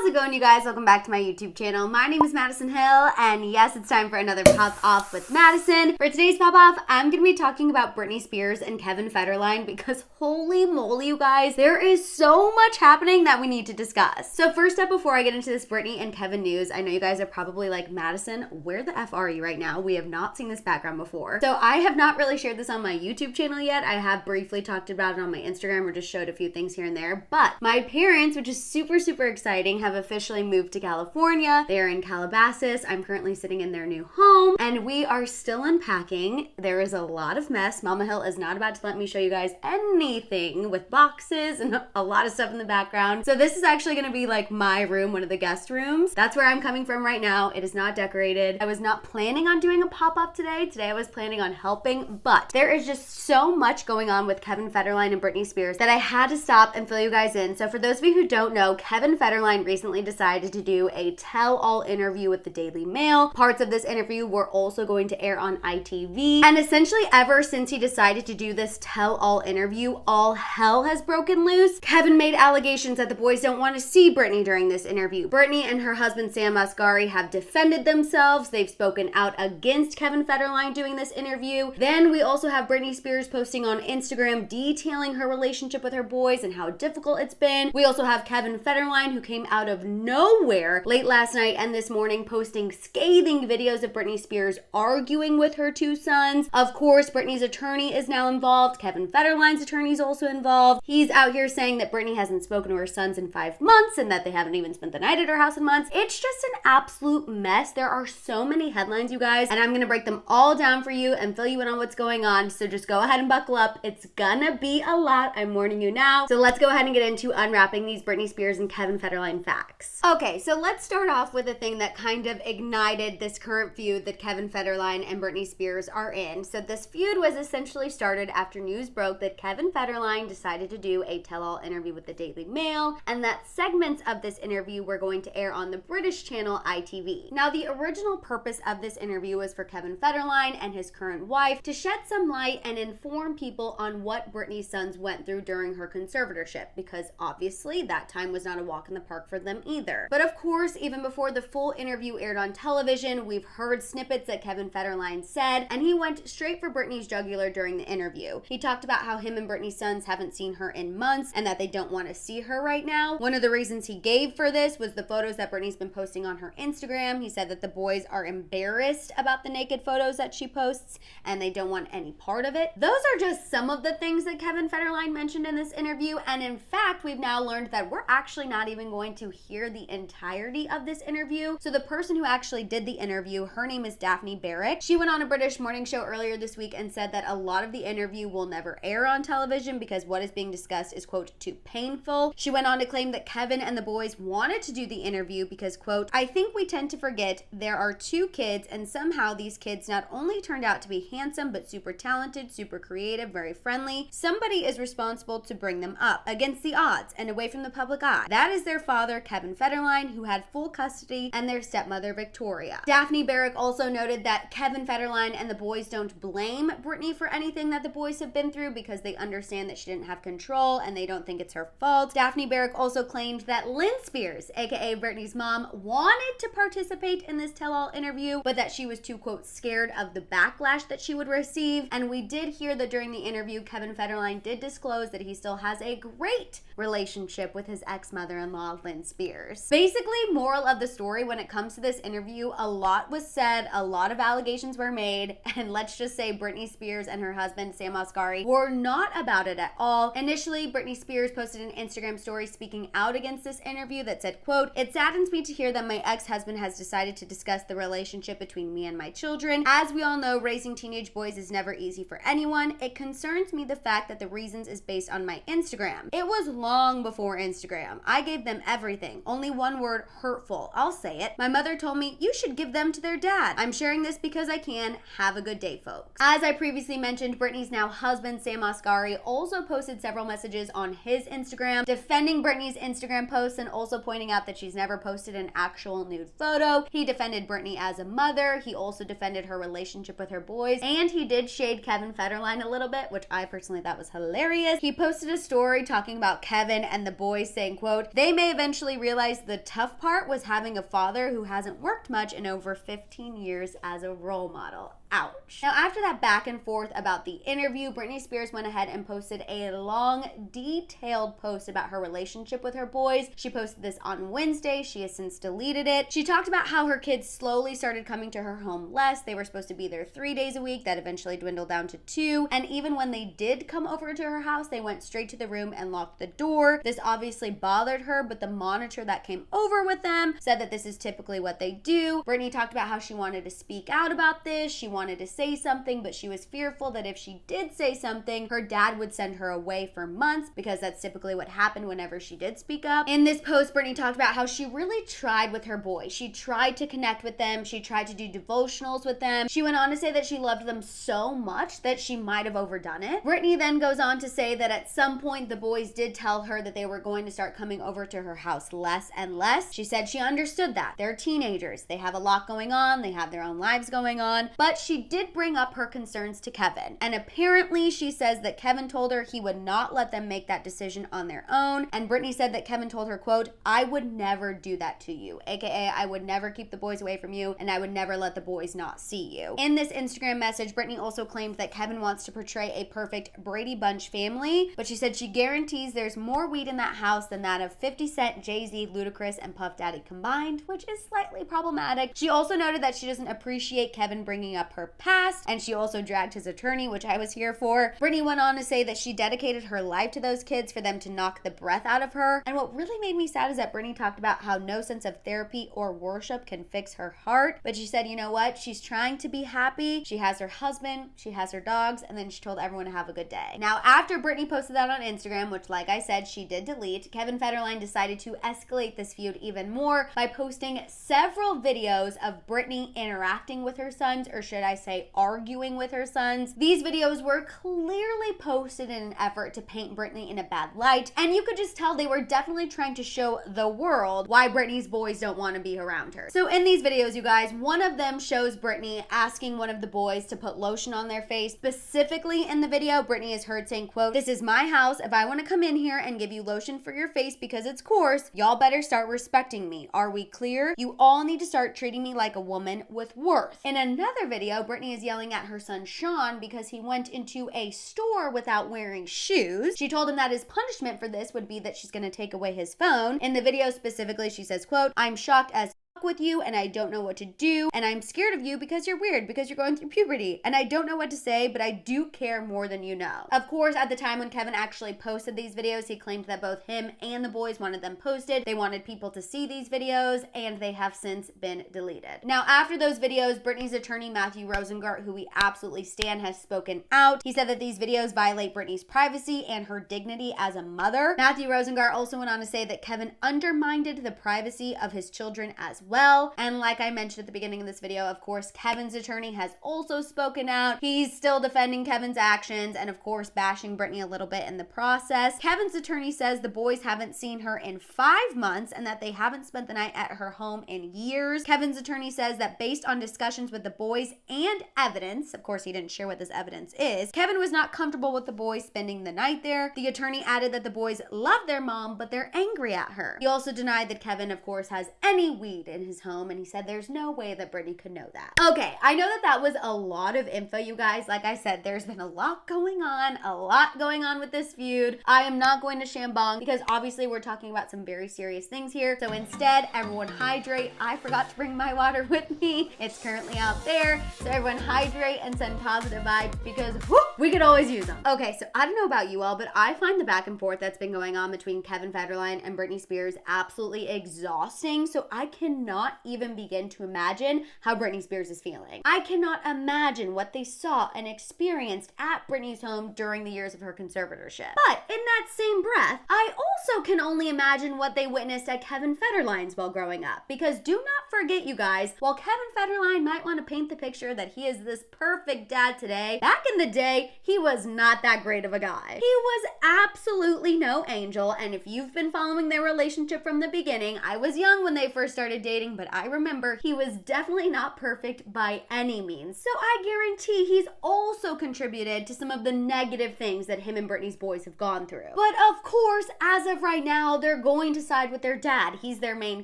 it going, you guys? Welcome back to my YouTube channel. My name is Maddison Hill, and yes, it's time for another Pop Off with Maddison. For today's Pop Off, I'm going to be talking about Britney Spears and Kevin Federline because holy moly, you guys, there is so much happening that we need to discuss. So first up, before I get into this Britney and Kevin news, I know you guys are probably like, Maddison, where the F are you right now? We have not seen this background before. So I have not really shared this on my YouTube channel yet. I have briefly talked about it on my Instagram or just showed a few things here and there, but my parents, which is super exciting, have officially moved to California. They're in Calabasas. I'm currently sitting in their new home and we are still unpacking. There is a lot of mess. Mama Hill is not about to let me show you guys anything with boxes and a lot of stuff in the background. So this is actually going to be like my room, one of the guest rooms. That's where I'm coming from right now. It is not decorated. I was not planning on doing a pop-up today. Today I was planning on helping, but there is just so much going on with Kevin Federline and Britney Spears that I had to stop and fill you guys in. So for those of you who don't know, Kevin Federline recently decided to do a tell-all interview with the Daily Mail. Parts of this interview were also going to air on ITV. And essentially ever since he decided to do this tell-all interview, all hell has broken loose. Kevin made allegations that the boys don't want to see Britney during this interview. Britney and her husband Sam Asghari have defended themselves. They've spoken out against Kevin Federline doing this interview. Then we also have Britney Spears posting on Instagram detailing her relationship with her boys and how difficult it's been. We also have Kevin Federline, who came out of nowhere late last night and this morning posting scathing videos of Britney Spears arguing with her two sons. Of course, Britney's attorney is now involved. Kevin Federline's attorney is also involved. He's out here saying that Britney hasn't spoken to her sons in 5 months and that they haven't even spent the night at her house in months. It's just an absolute mess. There are so many headlines, you guys, and I'm gonna break them all down for you and fill you in on what's going on. So just go ahead and buckle up. It's gonna be a lot. I'm warning you now. So let's go ahead and get into unwrapping these Britney Spears and Kevin Federline facts. Okay, so let's start off with a thing that kind of ignited this current feud that Kevin Federline and Britney Spears are in. So this feud was essentially started after news broke that Kevin Federline decided to do a tell-all interview with the Daily Mail, and that segments of this interview were going to air on the British channel ITV. Now, the original purpose of this interview was for Kevin Federline and his current wife to shed some light and inform people on what Britney's sons went through during her conservatorship, because obviously that time was not a walk in the park for them either. But of course, even before the full interview aired on television, we've heard snippets that Kevin Federline said, and he went straight for Britney's jugular during the interview. He talked about how him and Britney's sons haven't seen her in months and that they don't want to see her right now. One of the reasons he gave for this was the photos that Britney's been posting on her Instagram. He said that the boys are embarrassed about the naked photos that she posts and they don't want any part of it. Those are just some of the things that Kevin Federline mentioned in this interview, and in fact, we've now learned that we're actually not even going to hear the entirety of this interview. So the person who actually did the interview, her name is Daphne Barrick. She went on a British morning show earlier this week and said that a lot of the interview will never air on television because what is being discussed is, quote, too painful. She went on to claim that Kevin and the boys wanted to do the interview because, quote, I think we tend to forget there are 2 kids and somehow these kids not only turned out to be handsome but super talented, super creative, very friendly. Somebody is responsible to bring them up against the odds and away from the public eye. That is their father, Kevin Federline, who had full custody, and their stepmother, Victoria. Daphne Barrick also noted that Kevin Federline and the boys don't blame Britney for anything that the boys have been through because they understand that she didn't have control and they don't think it's her fault. Daphne Barrick also claimed that Lynn Spears, aka Britney's mom, wanted to participate in this tell-all interview, but that she was too, quote, scared of the backlash that she would receive. And we did hear that during the interview, Kevin Federline did disclose that he still has a great relationship with his ex-mother-in-law, Lynn Spears. Basically, moral of the story, when it comes to this interview, a lot was said, a lot of allegations were made, and let's just say Britney Spears and her husband, Sam Asghari, were not about it at all. Initially, Britney Spears posted an Instagram story speaking out against this interview that said, quote, it saddens me to hear that my ex-husband has decided to discuss the relationship between me and my children. As we all know, raising teenage boys is never easy for anyone. It concerns me the fact that the reasons is based on my Instagram. It was long before Instagram. I gave them everything. Only one word, hurtful. I'll say it. My mother told me, you should give them to their dad. I'm sharing this because I can. Have a good day, folks. As I previously mentioned, Britney's now husband, Sam Asghari, also posted several messages on his Instagram defending Britney's Instagram posts and also pointing out that she's never posted an actual nude photo. He defended Britney as a mother. He also defended her relationship with her boys, and he did shade Kevin Federline a little bit, which I personally thought was hilarious. He posted a story talking about Kevin and the boys saying, quote, they may eventually eventually realized the tough part was having a father who hasn't worked much in over 15 years as a role model. Ouch. Now, after that back and forth about the interview, Britney Spears went ahead and posted a long, detailed post about her relationship with her boys. She posted this on Wednesday. She has since deleted it. She talked about how her kids slowly started coming to her home less. They were supposed to be there 3 days a week. That eventually dwindled down to 2. And even when they did come over to her house, they went straight to the room and locked the door. This obviously bothered her, but the monitor that came over with them said that this is typically what they do. Britney talked about how she wanted to speak out about this. She wanted to say something, but she was fearful that if she did say something, her dad would send her away for months, because that's typically what happened whenever she did speak up. In this post, Britney talked about how she really tried with her boys. She tried to connect with them. She tried to do devotionals with them. She went on to say that she loved them so much that she might have overdone it. Britney then goes on to say that at some point the boys did tell her that they were going to start coming over to her house less and less. She said she understood that. They're teenagers. They have a lot going on. They have their own lives going on. But she did bring up her concerns to Kevin. And apparently she says that Kevin told her he would not let them make that decision on their own. And Britney said that Kevin told her, quote, "I would never do that to you," aka I would never keep the boys away from you, and I would never let the boys not see you. In this Instagram message, Britney also claimed that Kevin wants to portray a perfect Brady Bunch family, but she said she guarantees there's more weed in that house than that of 50 Cent, Jay-Z, Ludacris, and Puff Daddy combined, which is slightly problematic. She also noted that she doesn't appreciate Kevin bringing up her past, and she also dragged his attorney, which I was here for. Britney went on to say that she dedicated her life to those kids for them to knock the breath out of her. And what really made me sad is that Britney talked about how no sense of therapy or worship can fix her heart. But she said, you know what? She's trying to be happy. She has her husband, she has her dogs, and then she told everyone to have a good day. Now, after Britney posted that on Instagram, which like I said, she did delete, Kevin Federline decided to escalate this feud even more by posting several videos of Britney interacting with her sons, or should I say arguing with her sons. These videos were clearly posted in an effort to paint Britney in a bad light, and you could just tell they were definitely trying to show the world why Britney's boys don't want to be around her. So in these videos, you guys, one of them shows Britney asking one of the boys to put lotion on their face. Specifically in the video, Britney is heard saying, quote, "This is my house. If I want to come in here and give you lotion for your face because it's coarse, y'all better start respecting me. Are we clear? You all need to start treating me like a woman with worth." In another video, Britney is yelling at her son Sean because he went into a store without wearing shoes. She told him that his punishment for this would be that she's going to take away his phone. In the video specifically, she says, quote, "I'm shocked as with you and I don't know what to do, and I'm scared of you because you're weird, because you're going through puberty, and I don't know what to say, but I do care more than you know." Of course, at the time when Kevin actually posted these videos, he claimed that both him and the boys wanted them posted. They wanted people to see these videos, and they have since been deleted. Now, after those videos, Britney's attorney Matthew Rosengart, who we absolutely stan, has spoken out. He said that these videos violate Britney's privacy and her dignity as a mother. Matthew Rosengart also went on to say that Kevin undermined the privacy of his children as well. And like I mentioned at the beginning of this video, of course, Kevin's attorney has also spoken out. He's still defending Kevin's actions and of course bashing Britney a little bit in the process. Kevin's attorney says the boys haven't seen her in 5 months and that they haven't spent the night at her home in years. Kevin's attorney says that based on discussions with the boys and evidence, of course he didn't share what this evidence is, Kevin was not comfortable with the boys spending the night there. The attorney added that the boys love their mom, but they're angry at her. He also denied that Kevin, of course, has any weed in his home, and he said there's no way that Britney could know that. Okay, I know that that was a lot of info, you guys. Like I said, there's been a lot going on with this feud. I am not going to shambong because obviously we're talking about some very serious things here. So instead, everyone hydrate. I forgot to bring my water with me. It's currently out there. So everyone hydrate and send positive vibes because we could always use them. Okay, so I don't know about you all, but I find the back and forth that's been going on between Kevin Federline and Britney Spears absolutely exhausting. So I cannot even begin to imagine how Britney Spears is feeling. I cannot imagine what they saw and experienced at Britney's home during the years of her conservatorship. But in that same breath, I also can only imagine what they witnessed at Kevin Federline's while growing up. Because do not forget, you guys, while Kevin Federline might want to paint the picture that he is this perfect dad today, back in the day, he was not that great of a guy. He was absolutely no angel, and if you've been following their relationship from the beginning, I was young when they first started dating, dating, but I remember he was definitely not perfect by any means. So I guarantee he's also contributed to some of the negative things that him and Britney's boys have gone through. But of course, as of right now, they're going to side with their dad. He's their main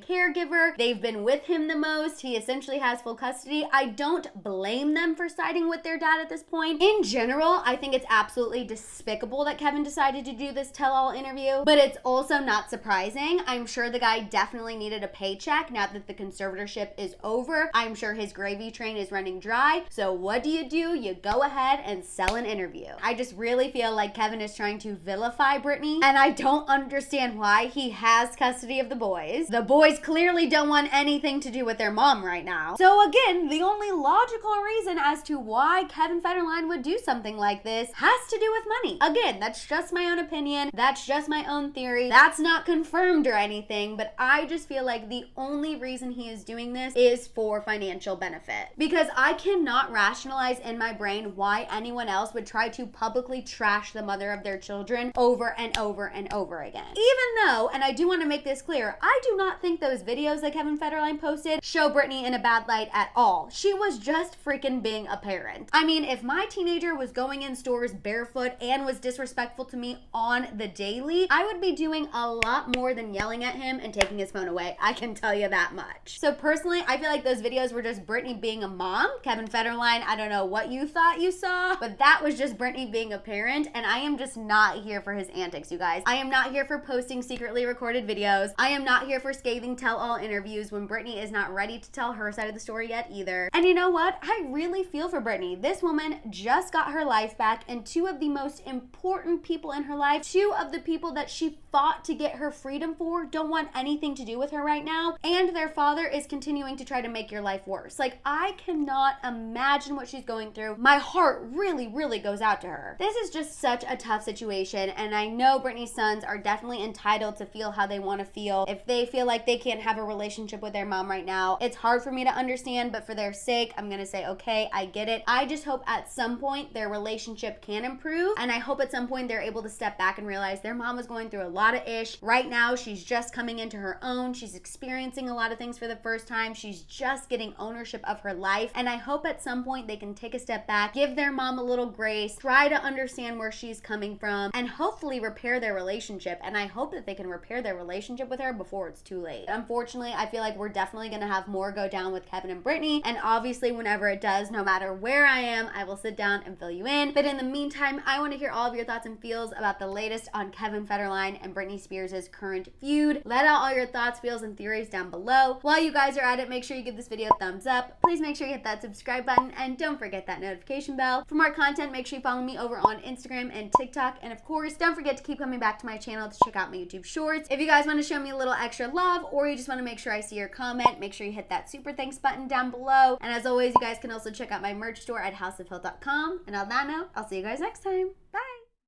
caregiver. They've been with him the most. He essentially has full custody. I don't blame them for siding with their dad at this point. In general, I think it's absolutely despicable that Kevin decided to do this tell-all interview, but it's also not surprising. I'm sure the guy definitely needed a paycheck now that the conservatorship is over. I'm sure his gravy train is running dry. So what do? You go ahead and sell an interview. I just really feel like Kevin is trying to vilify Britney, and I don't understand why. He has custody of the boys. The boys clearly don't want anything to do with their mom right now. So again, the only logical reason as to why Kevin Federline would do something like this has to do with money. Again, that's just my own opinion. That's just my own theory. That's not confirmed or anything, but I just feel like the only reason he is doing this is for financial benefit. Because I cannot rationalize in my brain why anyone else would try to publicly trash the mother of their children over and over and over again. Even though, and I do want to make this clear, I do not think those videos that Kevin Federline posted show Britney in a bad light at all. She was just freaking being a parent. I mean, if my teenager was going in stores barefoot and was disrespectful to me on the daily, I would be doing a lot more than yelling at him and taking his phone away. I can tell you that much. So personally, I feel like those videos were just Britney being a mom. Kevin Federline, I don't know what you thought you saw, but that was just Britney being a parent, and I am just not here for his antics, you guys. I am not here for posting secretly recorded videos. I am not here for scathing tell-all interviews when Britney is not ready to tell her side of the story yet either. And you know what? I really feel for Britney. This woman just got her life back, and two of the most important people in her life, two of the people that she fought to get her freedom for, don't want anything to do with her right now, and their father is continuing to try to make your life worse. Like, I cannot imagine what she's going through. My heart really goes out to her. This is just such a tough situation, and I know Britney's sons are definitely entitled to feel how they want to feel. If they feel like they can't have a relationship with their mom right now, it's hard for me to understand, but for their sake, I'm gonna say, okay, I get it. I just hope at some point their relationship can improve, and I hope at some point they're able to step back and realize their mom was going through a lot of ish. Right now, she's just coming into her own. She's experiencing a lot of things for the first time. She's just getting ownership of her life, and I hope at some point they can take a step back, give their mom a little grace, try to understand where she's coming from, and hopefully repair their relationship. And I hope that they can repair their relationship with her before it's too late. Unfortunately, I feel like we're definitely gonna have more go down with Kevin and Britney, and obviously whenever it does, no matter where I am, I will sit down and fill you in. But in the meantime, I want to hear all of your thoughts and feels about the latest on Kevin Federline and Britney Spears' current feud. Let out all your thoughts, feels, and theories down below. While you guys are at it, make sure you give this video a thumbs up. Please make sure you hit that subscribe button, and don't forget that notification bell. For more content, make sure you follow me over on Instagram and TikTok, and of course, don't forget to keep coming back to my channel to check out my YouTube shorts. If you guys want to show me a little extra love, or you just want to make sure I see your comment, make sure you hit that super thanks button down below. And as always, you guys can also check out my merch store at houseofhill.com. And on that note, I'll see you guys next time. Bye!